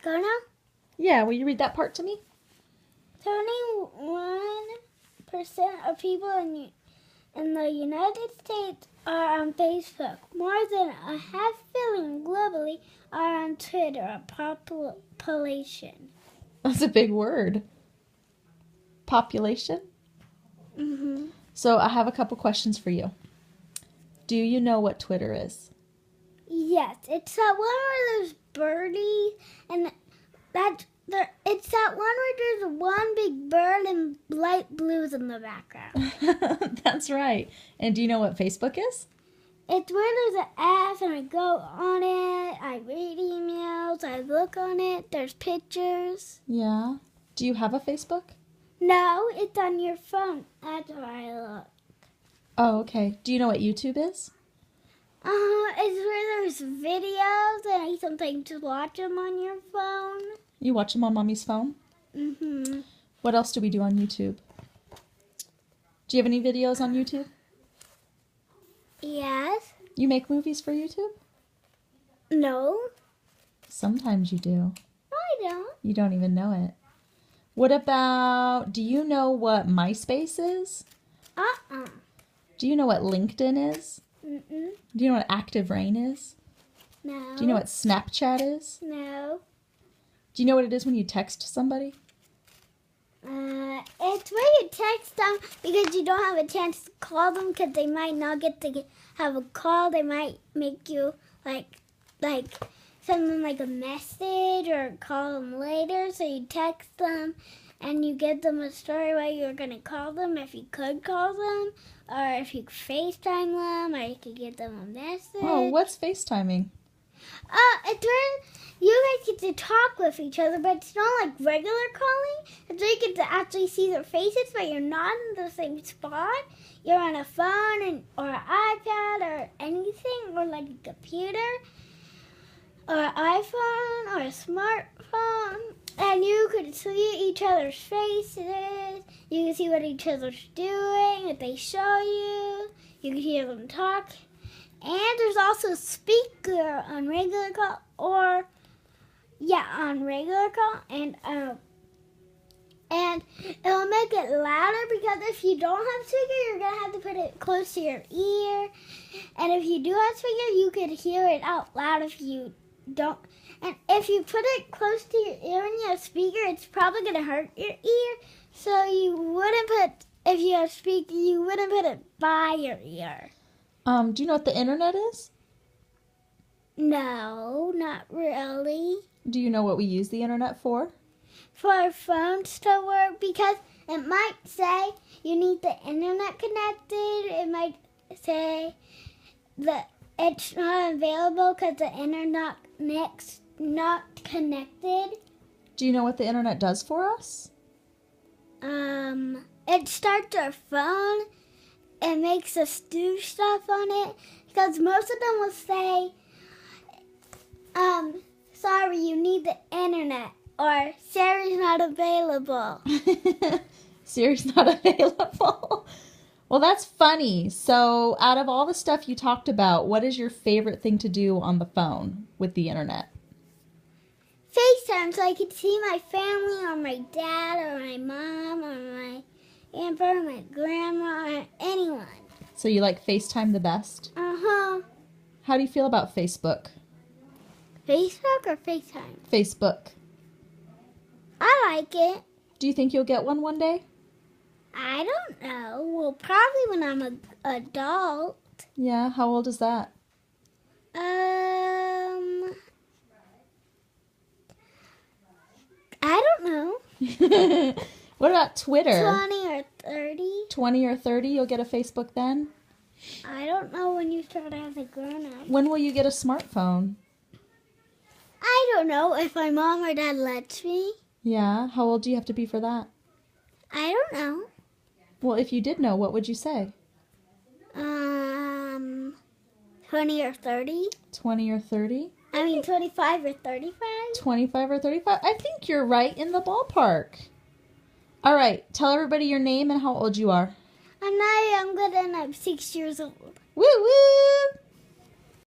Go now? Yeah, will you read that part to me? 21% of people in the United States are on Facebook. More than a half billion globally are on Twitter, a population. That's a big word. Population? Mm-hmm. So I have a couple questions for you. Do you know what Twitter is? Yes, it's that one where there's birdies, and it's that one where there's one big bird and light blues in the background. That's right. And do you know what Facebook is? It's where there's an app, and I go on it, I read emails, I look on it, there's pictures. Yeah. Do you have a Facebook? No, it's on your phone. That's where I look. Oh, okay. Do you know what YouTube is? It's where there's videos, and I sometimes watch them on your phone. You watch them on Mommy's phone? Mm-hmm. What else do we do on YouTube? Do you have any videos on YouTube? Yes. You make movies for YouTube? No. Sometimes you do. I don't. You don't even know it. What about, do you know what MySpace is? Uh-uh. Do you know what LinkedIn is? Mm-mm. Do you know what Active Rain is? No. Do you know what Snapchat is? No. Do you know what it is when you text somebody? It's where you text them because you don't have a chance to call them because they might not get to have a call. They might make you like send them like a message or call them later. So you text them and you give them a story why you're gonna call them if you could call them, or if you could FaceTime them, or you could give them a message. Oh, what's FaceTiming? It's where you guys get to talk with each other, but it's not like regular calling. It's where you get to actually see their faces, but you're not in the same spot. You're on a phone or an iPad or anything, or like a computer or an iPhone or a smartphone, and you could see each other's faces. You can see what each other's doing, if they show you. You can hear them talk. And there's also speaker on regular call on regular call, and it'll make it louder because if you don't have speaker, you're gonna have to put it close to your ear, and if you do have speaker, you could hear it out loud if you don't. And if you put it close to your ear when you have speaker, it's probably gonna hurt your ear. So if you have speaker, you wouldn't put it by your ear. Do you know what the internet is? No, not really. Do you know what we use the internet for? For our phones to work, because it might say you need the internet connected. It might say that it's not available because the internet not connected. Do you know what the internet does for us? It starts our phone. It makes us do stuff on it, because most of them will say, sorry, you need the internet, or Siri's not available. Siri's not available. Well, that's funny. So out of all the stuff you talked about, what is your favorite thing to do on the phone with the internet? FaceTime, so I could see my family, or my dad, or my mom, or my Aunt or my grandma, or anyone. So you like FaceTime the best? Uh-huh. How do you feel about Facebook? Facebook or FaceTime? Facebook. I like it. Do you think you'll get one day? I don't know. Well, probably when I'm an adult. Yeah, how old is that? I don't know. What about Twitter? 20 or 30. 20 or 30, you'll get a Facebook then? I don't know when you start as a grown-up. When will you get a smartphone? I don't know if my mom or dad lets me. Yeah, how old do you have to be for that? I don't know. Well, if you did know, what would you say? 20 or 30. 20 or 30? I mean 25 or 35. 25 or 35? I think you're right in the ballpark. All right, tell everybody your name and how old you are. I'm not young, but I'm 6 years old. Woo woo!